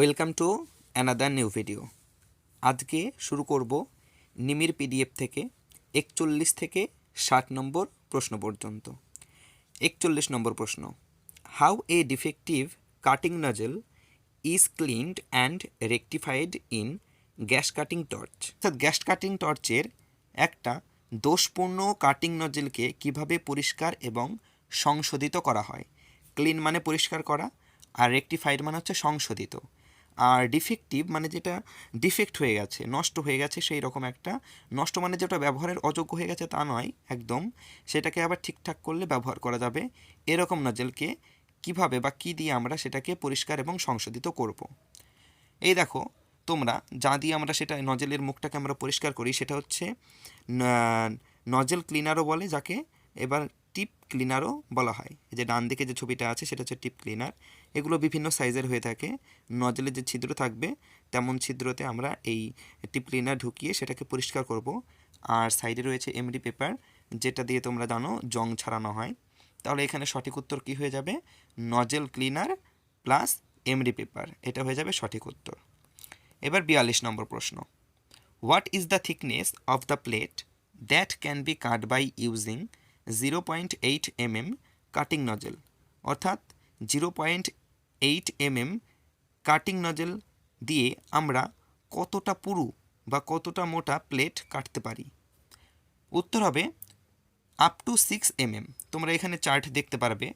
Welcome to another new video. আজকে শুরু করব নিমির পিডিএফ থেকে 41 থেকে 60 নম্বর প্রশ্ন পর্যন্ত। 41 নম্বর প্রশ্ন, how A defective cutting nozzle is cleaned and rectified in gas cutting torch. অর্থাৎ গ্যাস কাটিং টর্চের একটা দোষপূর্ণ কাটিং নজলকে কিভাবে পরিষ্কার এবং সংশোধিত করা হয়। ক্লিন মানে পরিষ্কার করা, আর রেকটিফাইড মানে হচ্ছে সংশোধিত, আর ডিফেক্টিভ মানে যেটা ডিফেক্ট হয়ে গেছে, নষ্ট হয়ে গেছে, সেই রকম একটা নষ্ট মানে যেটা ব্যবহারের অযোগ্য হয়ে গেছে তা নয় একদম, সেটাকে আবার ঠিকঠাক করলে ব্যবহার করা যাবে, এরকম নজলকে কিভাবে বা কী দিয়ে আমরা সেটাকে পরিষ্কার এবং সংশোধিত করব। এই দেখো তোমরা যা দিয়ে আমরা সেটা নজলের মুখটাকে আমরা পরিষ্কার করি সেটা হচ্ছে নজল ক্লিনারও বলে যাকে, এবার টিপ ক্লিনারও বলা হয়। এই যে ডান দিকে যে ছবিটা আছে সেটা হচ্ছে টিপ ক্লিনার। এগুলো বিভিন্ন সাইজের হয়ে থাকে। নজলের যে ছিদ্র থাকবে তেমন ছিদ্রতে আমরা এই টিপ ক্লিনার ঢুকিয়ে সেটাকে পরিষ্কার করব। আর সাইডে রয়েছে এমডি পেপার, যেটা দিয়ে তোমরা জানো জং ছাড়ানো হয়। তাহলে এখানে সঠিক উত্তর কী হয়ে যাবে? Nozzle cleaner plus MD paper, এটা হয়ে যাবে সঠিক উত্তর। এবার 42 নম্বর প্রশ্ন, what is the thickness of the plate that can be cut by using 0.8 mm cutting nozzle. অর্থাৎ 0.8 mm কাটিং নজল দিয়ে আমরা কতটা পুরু বা কতটা মোটা প্লেট কাটতে পারি? উত্তর হবে আপ টু 6 mm। তোমরা এখানে চার্ট দেখতে পারবে।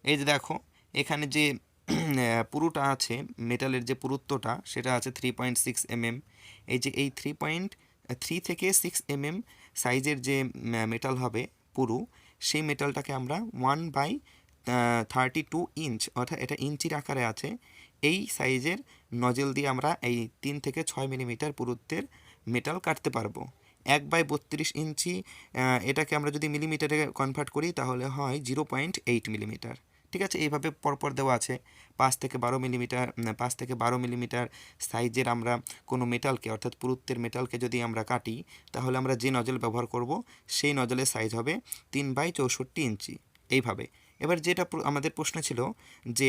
এই যে দেখো এখানে যে পুরুটা আছে, মেটালের যে পুরুত্বটা সেটা আছে 3.6 mm। এই যে এই 3.3 থেকে 6 mm সাইজের যে মেটাল হবে পুরু, সেই মেটালটাকে আমরা 1/32 ইঞ্চ, অর্থাৎ এটা ইঞ্চির আকারে আছে, এই সাইজের নজল দিয়ে আমরা এই 3 থেকে 6 মিলিমিটার পুরুত্বের মেটাল কাটতে পারবো। 1/32 ইঞ্চি, এটাকে আমরা যদি মিলিমিটারে কনভার্ট করি তাহলে হয় 0.8 মিলিমিটার। ঠিক আছে, এইভাবে পরপর দেওয়া আছে। 5 থেকে 12 মিলিমিটার সাইজের আমরা কোনো মেটালকে, অর্থাৎ পুরুত্বের মেটালকে যদি আমরা কাটি তাহলে আমরা যে নজল ব্যবহার করব সেই নজলের সাইজ হবে 3/64 ইঞ্চি। এইভাবে এবার যেটা আমাদের প্রশ্ন ছিল যে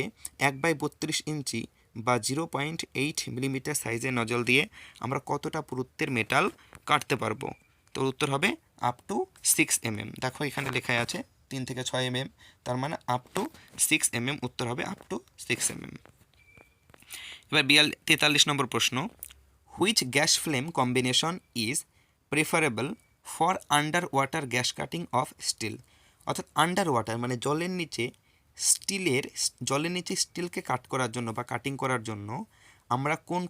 1/32 ইঞ্চি বা 0.8 মিলিমিটার সাইজের নজল দিয়ে আমরা কতটা পুরুত্বের মেটাল কাটতে পারবো, তো উত্তর হবে আপ টু 6 mm। দেখো এখানে লেখা আছে 3 থেকে 6 mm, তার মানে আপ টু 6 mm, উত্তর হবে আপ টু 6 mm। এবার 43 নম্বর প্রশ্ন, which gas flame combination is preferable for under water gas cutting of steel. অর্থাৎ আন্ডার ওয়াটার মানে জলের নিচে স্টিলকে কাট করার জন্য বা কাটিং করার জন্য আমরা কোন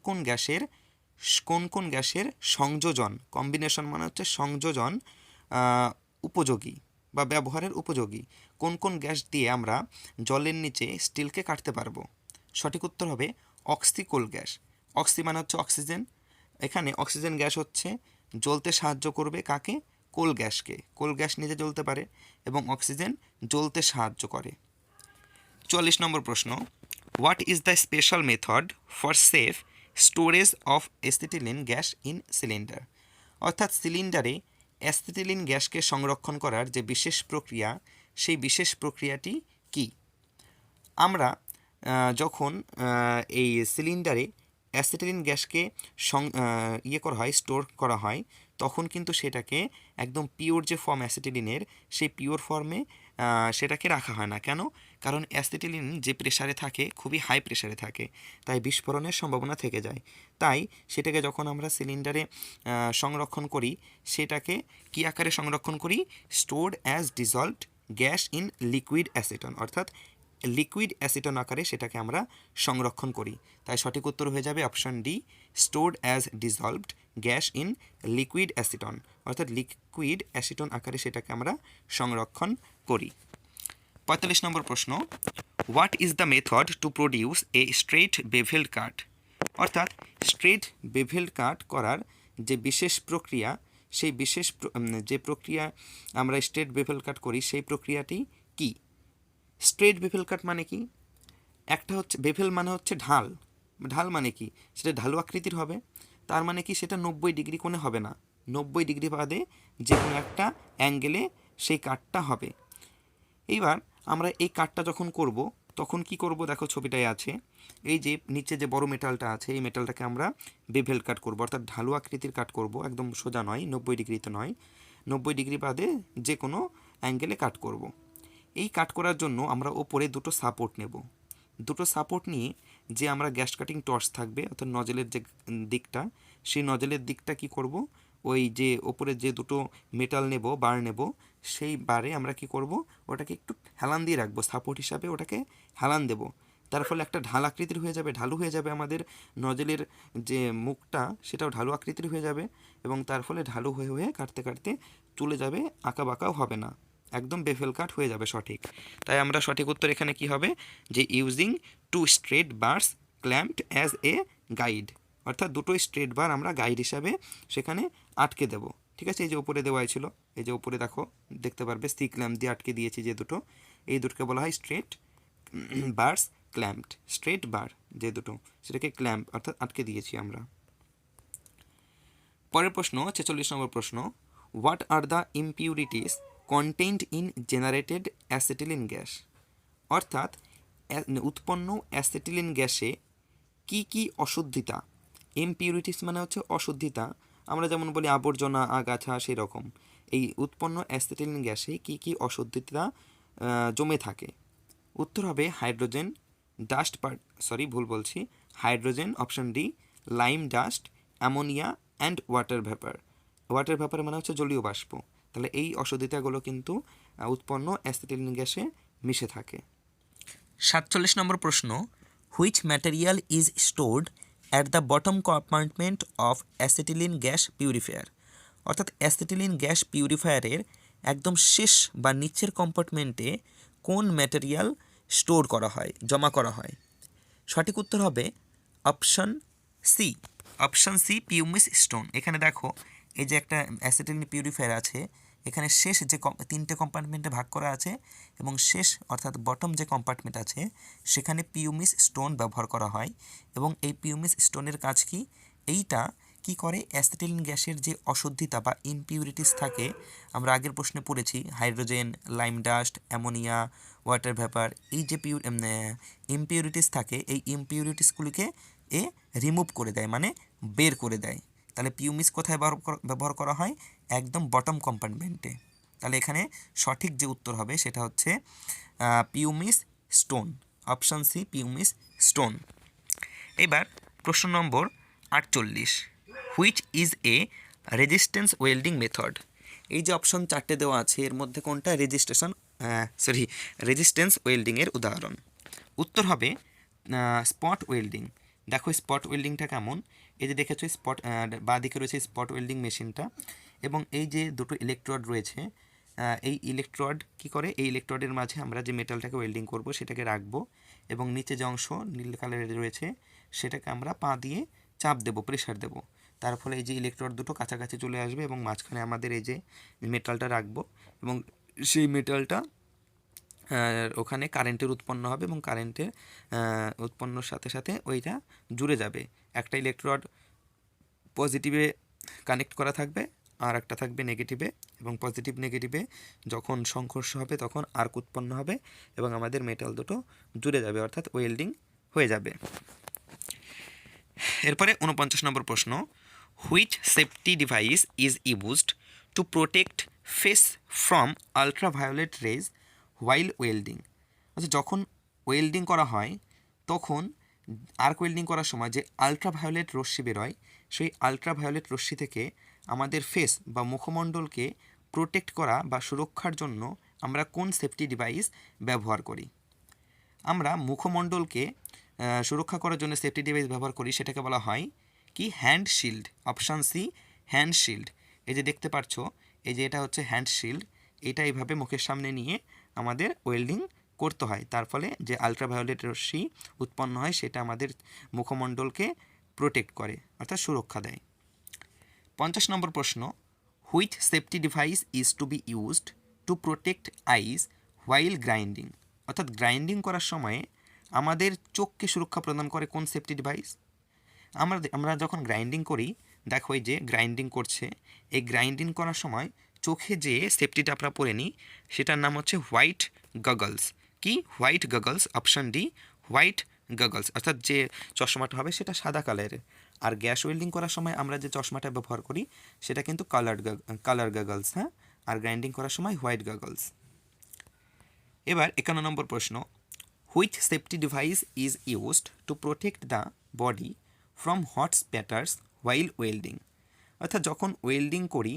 কোন গ্যাসের সংযোজন, কম্বিনেশন মানে হচ্ছে সংযোজন, উপযোগী বা ব্যবহারের উপযোগী, কোন কোন গ্যাস দিয়ে আমরা জলের নিচে স্টিলকে কাটতে পারবো? সঠিক উত্তর হবে অক্সিকোল গ্যাস। অক্সি মানে হচ্ছে অক্সিজেন, এখানে অক্সিজেন গ্যাস হচ্ছে জ্বলতে সাহায্য করবে কাকে? কোল গ্যাসকে। কোল গ্যাস নিজে জ্বলতে পারে এবং অক্সিজেন জ্বলতে সাহায্য করে। 44 নম্বর প্রশ্ন, what is the special method for safe storage of acetylene gas in cylinder. অর্থাৎ সিলিন্ডারে অ্যাসিটিলিন গ্যাসকে সংরক্ষণ করার যে বিশেষ প্রক্রিয়া, সেই বিশেষ প্রক্রিয়াটি কি? আমরা যখন এই সিলিন্ডারে অ্যাসিটিলিন গ্যাসকে করা হয়, স্টোর করা হয়, তখন কিন্তু সেটাকে একদম পিওর যে ফর্ম অ্যাসিটিলিনের, সেই পিওর ফর্মে সেটাকে রাখা হয় না। কেন? কারণ অ্যাসিটিলিন যে প্রেসারে থাকে, খুবই হাই প্রেসারে থাকে, তাই বিস্ফোরণের সম্ভাবনা থেকে যায়। তাই সেটাকে যখন আমরা সিলিন্ডারে সংরক্ষণ করি, সেটাকে কী আকারে সংরক্ষণ করি? Stored as dissolved gas in liquid acetone, অর্থাৎ লিকুইড অ্যাসিটন আকারে সেটাকে আমরা সংরক্ষণ করি। তাই সঠিক উত্তর হয়ে যাবে option D, stored as dissolved gas in liquid acetone, অর্থাৎ লিকুইড অ্যাসিটন আকারে সেটাকে আমরা সংরক্ষণ করি। 45 নম্বর প্রশ্ন, what is the method to produce a straight bevelled cut. অর্থাৎ স্ট্রেট বেভেলড কাট করার যে বিশেষ প্রক্রিয়া, সেই বিশেষ যে প্রক্রিয়া আমরা স্ট্রেট বেভেলড কাট করি, সেই প্রক্রিয়াটি কি? স্ট্রেট বেভেল কাট মানে কি? একটা হচ্ছে বেভেল মানে হচ্ছে ঢাল। ঢাল মানে কি? সেটা ঢালু আকৃতির হবে। তার মানে কি সেটা 90 ডিগ্রি কোণে হবে না, 90 ডিগ্রি বাদে যে কোনো একটা অ্যাঙ্গেলে সেই কাটটা হবে। এইবার আমরা এই কাটটা যখন করব তখন কি করব? দেখো ছবিটায় আছে, এই যে নিচে যে বড় মেটালটা আছে এই মেটালটাকে আমরা বেভেল কাট করব, অর্থাৎ ঢালু আকৃতির কাট করব, একদম সোজা নয়, 90 ডিগ্রিতে নয়, 90 ডিগ্রি বাদে যে কোনো অ্যাঙ্গেলে কাট করব। এই কাট করার জন্য আমরা ওপরে দুটো সাপোর্ট নেব। দুটো সাপোর্ট নিয়ে যে আমরা গ্যাস কাটিং টর্চ থাকবে অর্থাৎ নজলের যে দিকটা, সেই নজলের দিকটা কি করব, ওই যে ওপরে যে দুটো মেটাল নেব, বার নেব, সেই বারে আমরা কি করব, ওটাকে একটু হেলান দিয়ে রাখবো, সাপোর্ট হিসাবে ওটাকে হেলান দেব। তার ফলে একটা ঢাল আকৃতির হয়ে যাবে, ঢালু হয়ে যাবে আমাদের নজলের যে মুখটা, সেটাও ঢালু আকৃতির হয়ে যাবে, এবং তার ফলে ঢালু হয়ে হয়ে কাটতে কাটতে চলে যাবে, আঁকা বাঁকাও হবে না, একদম বেফেল কাট হয়ে যাবে সঠিক। তাই আমরা সঠিক উত্তর এখানে কি হবে, যে using two straight bars clamped as a guide, অর্থাৎ দুটো স্ট্রেট বার আমরা গাইড হিসাবে সেখানে আটকে দেব। ঠিক আছে, এই যে উপরে দেওয়াই ছিল, এই যে উপরে দেখো দেখতে পারবে সি ক্ল্যাম্প দিয়ে আটকে দিয়েছি যে দুটো, এই দুটোকে বলা হয় স্ট্রেট বার্স ক্ল্যাম্পড, স্ট্রেট বার যে দুটো সেটাকে ক্ল্যাম্প অর্থাৎ আটকে দিয়েছি আমরা। পরের প্রশ্ন 46 নম্বর প্রশ্ন, what are the ইমপিউরিটিস contained in generated acetylene gas, অর্থাৎ উৎপন্ন অ্যাসিটিলিন গ্যাসে কি কি অশুদ্ধিতা, ইমপিউরিটিস মানে হচ্ছে অশুদ্ধিতা, আমরা যেমন বলি আবর্জনা, আগাছা, সেই রকম এই উৎপন্ন অ্যাসিটিলিন গ্যাসে কি কি অশুদ্ধিতা জমে থাকে। উত্তর হবে hydrogen dust hydrogen, option D lime dust, ammonia and water vapour. Water vapour মানে হচ্ছে জলীয় বাষ্প। তাহলে এই অশুদ্ধিতাগুলো কিন্তু উৎপন্ন অ্যাসিটিলিন গ্যাসে মিশে থাকে। 47 নম্বর প্রশ্ন, which material is stored at the bottom compartment of acetylene gas purifier, অর্থাৎ অ্যাসিটিলিন গ্যাস পিউরিফায়ারের একদম শেষ বা নিচের কম্পার্টমেন্টে কোন ম্যাটেরিয়াল স্টোর করা হয়, জমা করা হয়। সঠিক উত্তর হবে অপশন সি পিউমিস স্টোন। এখানে দেখো এই যে একটা অ্যাসিটিলিন পিউরিফায়ার আছে, এখানে শেষ যে 3টে কম্পার্টমেন্টে ভাগ করা আছে, এবং শেষ অর্থাৎ বটম যে কম্পার্টমেন্ট আছে সেখানে পিউমিস স্টোন ব্যবহার করা হয়। এবং এই পিউমিস স্টোনের কাজ কি, এইটা কি করে, অ্যাসিটিলিন গ্যাসের যে অশুদ্ধিতা বা ইমপিউরিটিস থাকে, আমরা আগের প্রশ্নে পড়েছি hydrogen, lime dust, ammonia, water vapour, এই যে ইমপিউরিটিস থাকে, এই ইমপিউরিটিসগুলিকে রিমুভ করে দেয়, মানে বের করে দেয়। তাহলে পিউমিস কোথায় ব্যবহার করা হয়, একদম বটম কম্পার্টমেন্টে। তাহলে এখানে সঠিক যে উত্তর হবে সেটা হচ্ছে pumice stone, option C pumice stone. এবার প্রশ্ন নম্বর 48, which is a resistance welding method. এই যে অপশন 4টে দেওয়া আছে এর মধ্যে কোনটা রেজিস্ট্যান্স ওয়েল্ডিংয়ের উদাহরণ। উত্তর হবে স্পট ওয়েল্ডিং। দেখো স্পট ওয়েল্ডিংটা কেমন, এই যে দেখেছো স্পট, বাঁ দিকে রয়েছে স্পট ওয়েল্ডিং মেশিনটা, এবং এই যে দুটো ইলেকট্রোড রয়েছে, এই ইলেকট্রোড কি করে, এই ইলেকট্রোডের মাঝে আমরা যে মেটালটাকে ওয়েল্ডিং করব সেটাকে রাখবো, এবং নিচে যে অংশ নীল কালারের রয়েছে সেটাকে আমরা পা দিয়ে চাপ দেবো, প্রেশার দেবো, তার ফলে এই যে ইলেকট্রোড দুটো কাছাকাছি চলে আসবে, এবং মাঝখানে আমাদের এই যে মেটালটা রাখবো, এবং সেই মেটালটা ওখানে কারেন্টের উৎপন্ন হবে, এবং কারেন্টের উৎপন্নর সাথে সাথে ওইটা জুড়ে যাবে। একটা ইলেকট্রোড পজিটিভে কানেক্ট করা থাকবে, আর একটা থাকবে নেগেটিভে, এবং পজিটিভ নেগেটিভে যখন সংঘর্ষ হবে তখন আর্ক উৎপন্ন হবে, এবং আমাদের মেটাল দুটো জুড়ে যাবে, অর্থাৎ ওয়েল্ডিং হয়ে যাবে। এরপরে 49 নম্বর প্রশ্ন, which safety device is used to protect face from ultraviolet rays while welding. আচ্ছা, যখন ওয়েল্ডিং করা হয় তখন আর্ক ওয়েল্ডিং করার সময় যে আলট্রাভায়োলেট রশ্মি বেরোয়, সেই আলট্রাভায়োলেট রশ্মি থেকে আমাদের ফেস বা মুখমণ্ডলকে প্রোটেক্ট করা বা সুরক্ষার জন্য আমরা কোন সেফটি ডিভাইস ব্যবহার করি। আমরা মুখমণ্ডলকে সুরক্ষা করার জন্য সেফটি ডিভাইস ব্যবহার করি, সেটাকে বলা হয় কি, hand shield, option C hand shield. এই যে দেখতে পাচ্ছ, এই যে এটা হচ্ছে হ্যান্ড শিল্ড, এটা এইভাবে মুখের সামনে নিয়ে আমাদের ওয়েল্ডিং করতে হয়, তার ফলে যে আলট্রাভায়োলেট রশ্মি উৎপন্ন হয় সেটা আমাদের মুখমণ্ডলকে প্রোটেক্ট করে, অর্থাৎ সুরক্ষা দেয়। 50 নম্বর প্রশ্ন, which safety device is to be used to protect eyes while grinding, অর্থাৎ গ্রাইন্ডিং করার সময়ে আমাদের চোখকে সুরক্ষা প্রদান করে কোন সেফটি ডিভাইস। আমরা যখন গ্রাইন্ডিং করি, দেখো এই যে গ্রাইন্ডিং করছে, এই গ্রাইন্ডিং করার সময় চোখে যে সেফটিটা আমরা পরে নিই সেটার নাম হচ্ছে হোয়াইট গগলস। কি, white goggles, option D white goggles, অর্থাৎ যে চশমাটা হবে সেটা সাদা কালারের। আর গ্যাস ওয়েল্ডিং করার সময় আমরা যে চশমাটা ব্যবহার করি সেটা কিন্তু কালার গগলস, হ্যাঁ। আর গ্রাইন্ডিং করার সময় হোয়াইট গগলস। এবার 51 নম্বর প্রশ্ন, which safety device is used to protect the body from hot spatters while welding. অর্থাৎ যখন ওয়েল্ডিং করি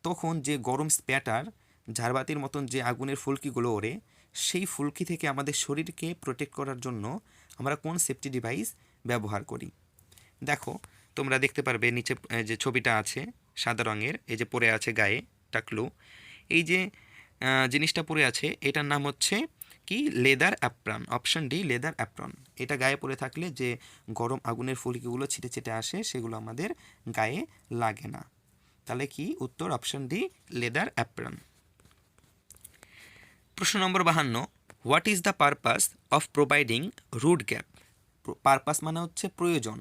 তখন যে গরম স্প্যাটার, ঝাড়বাতির মতন যে আগুনের ফুলকিগুলো ওড়ে, সেই ফুলকি থেকে আমাদের শরীরকে প্রোটেক্ট করার জন্য আমরা কোন সেফটি ডিভাইস ব্যবহার করি। দেখো, তোমরা দেখতে পারবে নিচে যে ছবিটা আছে সাদা রঙের, এই যে পড়ে আছে গায়ে টাকলু, এই যে জিনিসটা পড়ে আছে এটার নাম হচ্ছে কি, leather apron. Option D, leather apron. এটা গায়ে পরে থাকলে যে গরম আগুনের ফুলকিগুলো ছিটে ছিটে আসে সেগুলো আমাদের গায়ে লাগে না। তাহলে কি উত্তর অপশন ডি, লেদার অ্যাপ্রন। প্রশ্ন নম্বর 52, what is the purpose of providing root gap. Purpose মানে হচ্ছে প্রয়োজন,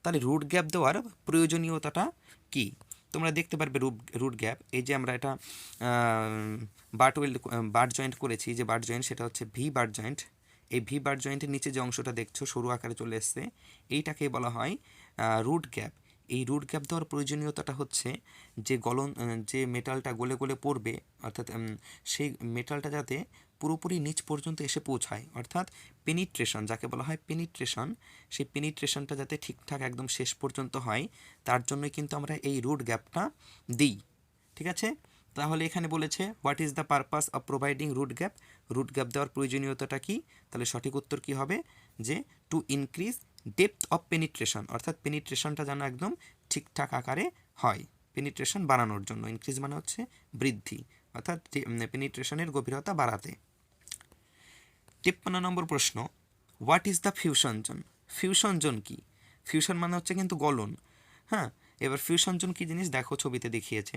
তাহলে রুট গ্যাপ দেওয়ার প্রয়োজনীয়তাটা কি। তোমরা দেখতে পারবে রুট গ্যাপ, এই যে আমরা এটা বাট জয়েন্ট করেছি, যে বাট জয়েন্ট সেটা হচ্ছে ভি বাট জয়েন্ট। এই ভি বাট জয়েন্টের নিচে যে অংশটা দেখছো সরু আকারে চলে এসছে, এইটাকে বলা হয় রুট গ্যাপ। এই রুট গ্যাপ দেওয়ার প্রয়োজনীয়তাটা হচ্ছে যে মেটালটা গলে গলে পড়বে, অর্থাৎ সেই মেটালটা যাতে পুরোপুরি নিচ পর্যন্ত এসে পৌঁছায়, অর্থাৎ পেনিট্রেশন যাকে বলা হয় পেনিট্রেশন, সেই পেনিট্রেশনটা যাতে ঠিকঠাক একদম শেষ পর্যন্ত হয়, তার জন্যই কিন্তু আমরা এই রুট গ্যাপটা দিই। ঠিক আছে, তাহলে এখানে বলেছে what is the purpose of providing root gap. Root gap দেওয়ার প্রয়োজনীয়তাটা কি, তাহলে সঠিক উত্তর কি হবে, যে to increase depth of penetration, অর্থাৎ পেনিট্রেশনটা যেন একদম ঠিকঠাক আকারে হয়, পেনিট্রেশন বাড়ানোর জন্য। ইনক্রিজ মানে হচ্ছে বৃদ্ধি, অর্থাৎ পেনিট্রেশনের গভীরতা বাড়াতে। 53 নম্বর প্রশ্ন, what is the fusion zone. Fusion zone কি। ফিউশন মানে হচ্ছে কিন্তু গলন, হ্যাঁ। এবার ফিউশন জোন কী জিনিস, দেখো ছবিতে দেখিয়েছে,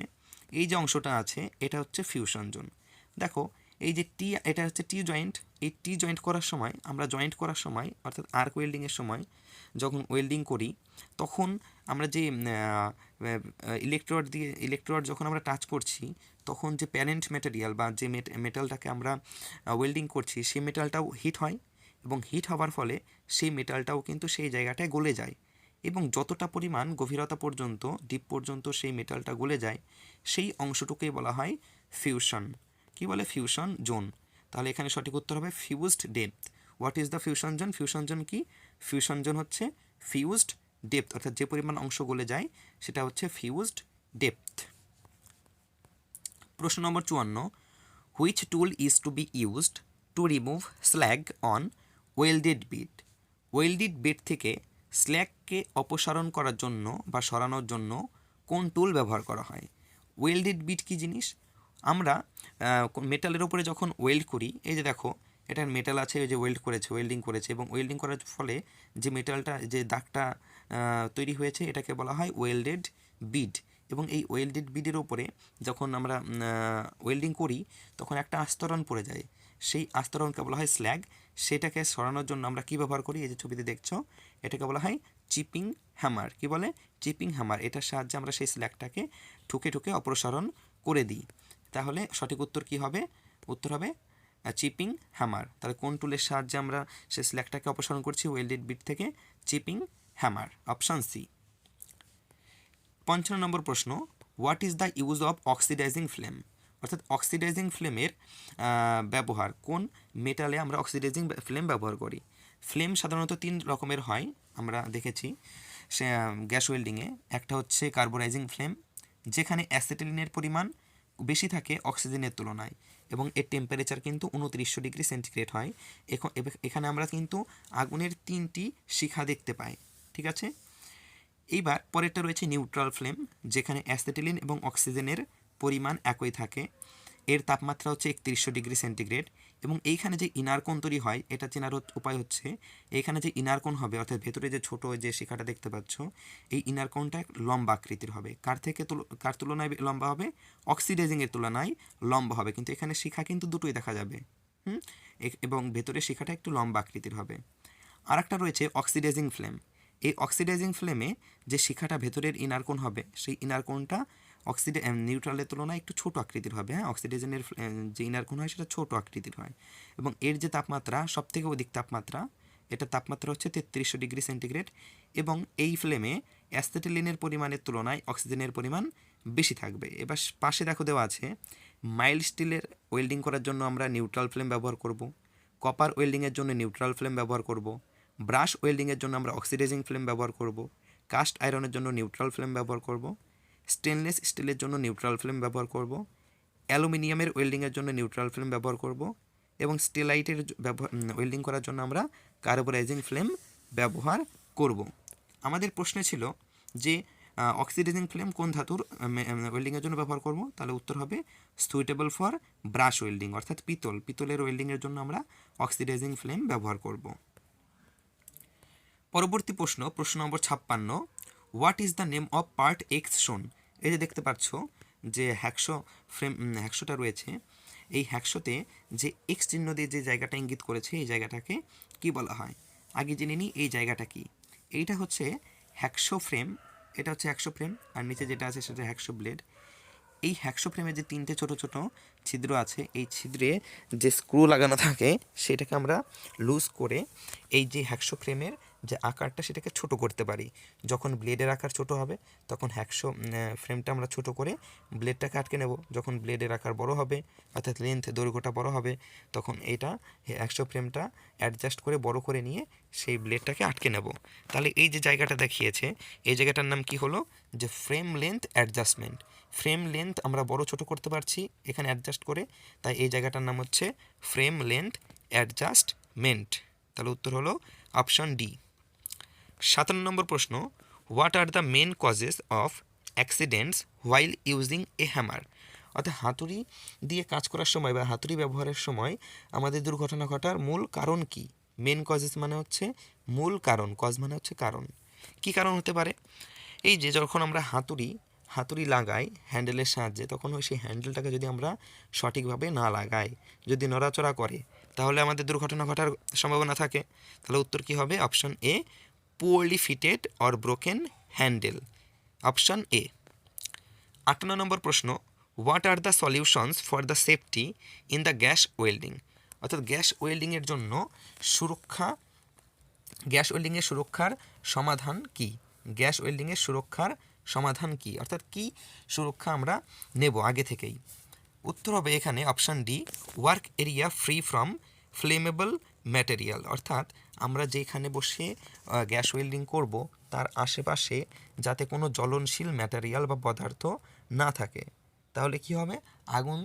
এই যে অংশটা আছে এটা হচ্ছে ফিউশন জোন। দেখো এই যে এটা হচ্ছে টি জয়েন্ট, এই টি জয়েন্ট করার সময় আমরা জয়েন্ট করার সময় অর্থাৎ আর্ক ওয়েল্ডিংয়ের সময় যখন ওয়েল্ডিং করি তখন আমরা যে ইলেকট্রোড যখন আমরা টাচ করছি তখন যে প্যারেন্ট ম্যাটেরিয়াল বা যে মেটালটাকে আমরা ওয়েল্ডিং করছি সেই মেটালটাও হিট হয়, এবং হিট হওয়ার ফলে সেই মেটালটাও কিন্তু সেই জায়গাটায় গলে যায়, এবং যতটা পরিমাণ গভীরতা পর্যন্ত ডিপ পর্যন্ত সেই মেটালটা গলে যায় সেই অংশটুকুই বলা হয় ফিউশন। কি বলে, ফিউশন জোন। তাহলে এখানে সঠিক উত্তর হবে fused depth. What is the fusion zone. Fusion zone কি, ফিউশন জোন হচ্ছে ফিউজড ডেপথ, অর্থাৎ যে পরিমাণ অংশ গলে যায় সেটা হচ্ছে ফিউজড ডেপথ। প্রশ্ন নম্বর 54, which tool is to be used to remove slag on welded bit. Welded bit থেকে স্ল্যাগকে অপসারণ করার জন্য বা সরানোর জন্য কোন টুল ব্যবহার করা হয়। ওয়েল্ডেড বিট কী জিনিস, আমরা মেটালের ওপরে যখন ওয়েল্ড করি, এই যে দেখো এটার মেটাল আছে, ওই যে ওয়েল্ডিং করেছে, এবং ওয়েল্ডিং করার ফলে যে মেটালটা যে দাগটা তৈরি হয়েছে এটাকে বলা হয় ওয়েল্ডেড বিড। এবং এই ওয়েল্ডেড বিডের ওপরে যখন আমরা ওয়েল্ডিং করি তখন একটা আস্তরণ পড়ে যায়, সেই আস্তরণকে বলা হয় স্ল্যাগ। সেটাকে সরানোর জন্য আমরা কী ব্যবহার করি, এই যে ছবিতে দেখছো এটাকে বলা হয় চিপিং হ্যামার। কি বলে, চিপিং হ্যামার। এটার সাহায্যে আমরা সেই স্ল্যাগটাকে ঠুকে ঠুকে অপসারণ করে দিই। তাহলে সঠিক উত্তর কি হবে, উত্তর হবে চিপিং হ্যামার। তাহলে কোন টুলের সাহায্যে আমরা সেই স্ল্যাগটাকে অপসারণ করছি ওয়েল্ডেড বিট থেকে, চিপিং হ্যামার, অপশান সি। 55 নম্বর প্রশ্ন, what is the use of oxidising flame. অর্থাৎ অক্সিডাইজিং ফ্লেমের ব্যবহার, কোন মেটালে আমরা অক্সিডাইজিং ফ্লেম ব্যবহার করি। ফ্লেম সাধারণত 3 রকমের হয়, আমরা দেখেছি সে গ্যাস ওয়েল্ডিংয়ে। একটা হচ্ছে কার্বোরাইজিং ফ্লেম, যেখানে অ্যাসিটিলিনের পরিমাণ বেশি থাকে অক্সিজেনের তুলনায়, এবং এর টেম্পারেচার কিন্তু 2900 ডিগ্রি সেন্টিগ্রেড হয়। এখানে আমরা কিন্তু আগুনের 3টি শিখা দেখতে পাই। ঠিক আছে, এইবার পরেরটা রয়েছে নিউট্রাল ফ্লেম, যেখানে অ্যাসিটিলিন এবং অক্সিজেনের পরিমাণ একই থাকে, এর তাপমাত্রা হচ্ছে 3100 ডিগ্রি সেন্টিগ্রেড, এবং এইখানে যে ইনার কোণ তৈরি হয় এটা চেনার উপায় হচ্ছে এইখানে যে ইনার কোণ হবে, অর্থাৎ ভেতরে যে ছোটো যে শিখাটা দেখতে পাচ্ছ এই ইনার কোণটা লম্বা আকৃতির হবে। কার তুলনায় লম্বা হবে, অক্সিডাইজিংয়ের তুলনায় লম্বা হবে, কিন্তু এখানে শিখা কিন্তু দুটোই দেখা যাবে, এবং ভেতরে শিখাটা একটু লম্বা আকৃতির হবে। আর একটা রয়েছে অক্সিডাইজিং ফ্লেম। এই অক্সিডাইজিং ফ্লেমে যে শিখাটা ভেতরের ইনার কোণ হবে সেই ইনার কোণটা নিউট্রালের তুলনায় একটু ছোট আকৃতির হবে। হ্যাঁ, অক্সিডাইজেনের যে ইনার কোণ হয় সেটা ছোট আকৃতির হয়, এবং এর যে তাপমাত্রা সবথেকে অধিক তাপমাত্রা এটা তাপমাত্রা হচ্ছে 3300 ডিগ্রি সেন্টিগ্রেড, এবং এই ফ্লেমে অ্যাসিটিলিনের পরিমাণের তুলনায় অক্সিজেনের পরিমাণ বেশি থাকবে। এবার পাশে দেখো দেওয়া আছে মাইল্ড স্টিলের ওয়েল্ডিং করার জন্য আমরা নিউট্রাল ফ্লেম ব্যবহার করব, কপার ওয়েল্ডিংয়ের জন্য নিউট্রাল ফ্লেম ব্যবহার করব, ব্রাশ ওয়েল্ডিংয়ের জন্য আমরা অক্সিডাইজিং ফ্লেম ব্যবহার করব, কাস্ট আয়রনের জন্য নিউট্রাল ফ্লেম ব্যবহার করব, স্টেনলেস স্টিলের জন্য নিউট্রাল ফ্লেম ব্যবহার করব, অ্যালুমিনিয়ামের ওয়েল্ডিংয়ের জন্য নিউট্রাল ফ্লেম ব্যবহার করব, এবং স্টেলাইটের ওয়েল্ডিং করার জন্য আমরা কার্বোরাইজিং ফ্লেম ব্যবহার করব। আমাদের প্রশ্নে ছিল যে অক্সিডাইজিং ফ্লেম কোন ধাতুর ওয়েল্ডিংয়ের জন্য ব্যবহার করব, তাহলে উত্তর হবে সুইটেবল ফর ব্রাশ ওয়েল্ডিং, অর্থাৎ পিতলের ওয়েল্ডিংয়ের জন্য আমরা অক্সিডাইজিং ফ্লেম ব্যবহার করব। পরবর্তী প্রশ্ন নম্বর 56, what is the name of part x শোন। এই যে দেখতে পাচ্ছ যে হ্যাকশোটা রয়েছে, এই হ্যাকশোতে যে এক্স চিহ্ন দিয়ে যে জায়গাটা ইঙ্গিত করেছে এই জায়গাটাকে কি বলা হয়। আগে জেনে নিই এই জায়গাটা কি। এইটা হচ্ছে হ্যাকশো ফ্রেম, এটা হচ্ছে হ্যাকশো ফ্রেম, আর নিচে যেটা আছে সেটা হ্যাকশো ব্লেড। এই হ্যাকশো ফ্রেমে যে 3টে ছোট ছোট ছিদ্র আছে, এই ছিদ্রে যে স্ক্রু লাগানো থাকে সেটাকে আমরা লুজ করে এই যে হ্যাকশো ফ্রেমের যে আকারটা সেটাকে ছোট করতে পারি। যখন ব্লেডের আকার ছোট হবে তখন হ্যাকশো ফ্রেমটা আমরা ছোট করে ব্লেডটাকে আটকে নেব। যখন ব্লেডের আকার বড় হবে অর্থাৎ দৈর্ঘ্যটা বড় হবে তখন এটা হ্যাকশো ফ্রেমটা অ্যাডজাস্ট করে বড় করে নিয়ে সেই ব্লেডটাকে আটকে নেব। তাহলে এই যে জায়গাটা দেখিয়েছে এই জায়গাটার নাম কি হলো, যে frame length adjustment. Frame length আমরা বড় ছোট করতে পারছি এখানে অ্যাডজাস্ট করে, তাই এই জায়গাটার নাম হচ্ছে ফ্রেম লেন্থ অ্যাডজাস্টমেন্ট। তাহলে উত্তর হলো অপশন ডি। 57 নম্বর প্রশ্ন, what are the main causes of accidents while using a hammer. অর্থাৎ হাতুড়ি দিয়ে কাজ করার সময় বা হাতুড়ি ব্যবহারের সময় আমাদের দুর্ঘটনা ঘটার মূল কারণ কি। মেন কজেস মানে হচ্ছে মূল কারণ, কজ মানে হচ্ছে কারণ। কি কারণ হতে পারে? এই যে যখন আমরা হাতুড়ি লাগাই হ্যান্ডেলের সাহায্যে, তখন ওই সেই হ্যান্ডেলটাকে যদি আমরা সঠিকভাবে না লাগাই, যদি নড়াচড়া করে, তাহলে আমাদের দুর্ঘটনা ঘটার সম্ভাবনা থাকে। তাহলে উত্তর কী হবে? Option A, poorly fitted or broken handle, option A. 58 নম্বর প্রশ্ন, what are the solutions for the safety in the gas welding. অর্থাৎ গ্যাস ওয়েল্ডিংয়ের জন্য গ্যাস ওয়েল্ডিংয়ের সুরক্ষার সমাধান কি? গ্যাস ওয়েল্ডিংয়ের সুরক্ষার সমাধান কি, অর্থাৎ কি সুরক্ষা আমরা নেব আগে থেকেই? উত্তর হবে এখানে option D, work area free from flammable material. অর্থাৎ আমরা যেখানে বসে গ্যাস ওয়েল্ডিং করব তার আশেপাশে যাতে কোনো জ্বলনশীল ম্যাটেরিয়াল বা পদার্থ না থাকে, তাহলে কি হবে? আগুন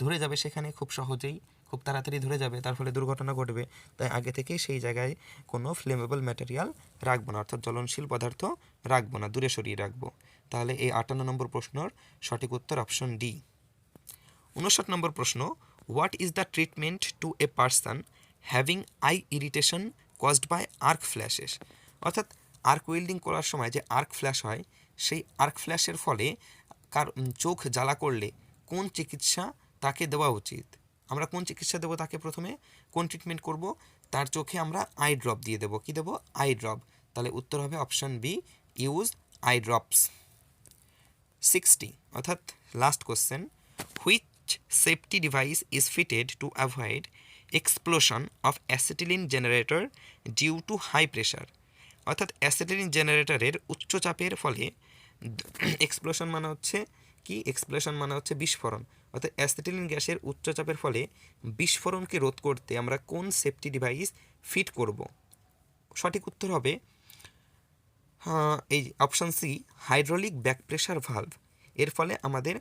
ধরে যাবে সেখানে খুব সহজেই, খুব তাড়াতাড়ি ধরে যাবে, তার ফলে দুর্ঘটনা ঘটবে। তাই আগে থেকেই সেই জায়গায় কোনো ফ্লেমেবল ম্যাটেরিয়াল রাখবো না, অর্থাৎ জ্বলনশীল পদার্থ রাখবো না, দূরে সরিয়ে রাখবো। তাহলে এই 58 নম্বর প্রশ্নের সঠিক উত্তর অপশন ডি। 59 নম্বর প্রশ্ন, what is the treatment to a person having eye irritation caused by arc flashes. অর্থাৎ আর্ক ওয়েল্ডিং করার সময় যে আর্ক ফ্ল্যাশ হয়, সেই আর্ক ফ্ল্যাশের ফলে চোখ জ্বালা করলে কোন চিকিৎসা তাকে দেওয়া উচিত? আমরা কোন চিকিৎসা দেবো তাকে? প্রথমে কোন ট্রিটমেন্ট করব? তার চোখে আমরা আই ড্রপ দিয়ে দেবো। কি দেবো? Eye drop. তাহলে উত্তর হবে option B, use eye drops. 60 অর্থাৎ last question, which safety device is fitted to avoid explosion of acetylene generator due to high pressure. অর্থাৎ অ্যাসিটিলিন জেনারেটরের উচ্চ চাপের ফলে, এক্সপ্লোশন মানে হচ্ছে কি? এক্সপ্লোশন মানে হচ্ছে বিস্ফোরণ। অর্থাৎ অ্যাসিটিলিন গ্যাসের উচ্চ চাপের ফলে বিস্ফোরণকে রোধ করতে আমরা কোন সেফটি ডিভাইস ফিট করব? সঠিক উত্তর হবে এই option C, hydraulic back pressure valve. এর ফলে আমাদের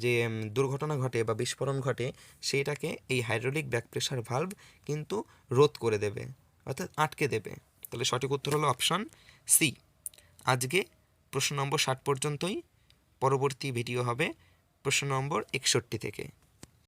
যে দুর্ঘটনা ঘটে বা বিস্ফোরণ ঘটে সেটাকে এই হাইড্রোলিক ব্যাক প্রেশার ভালভ কিন্তু রোধ করে দেবে, অর্থাৎ আটকে দেবে। তাহলে সঠিক উত্তর হলো অপশান সি। আজকে প্রশ্ন নম্বর 60 পর্যন্তই। পরবর্তী ভিডিও হবে প্রশ্ন নম্বর 61 থেকে।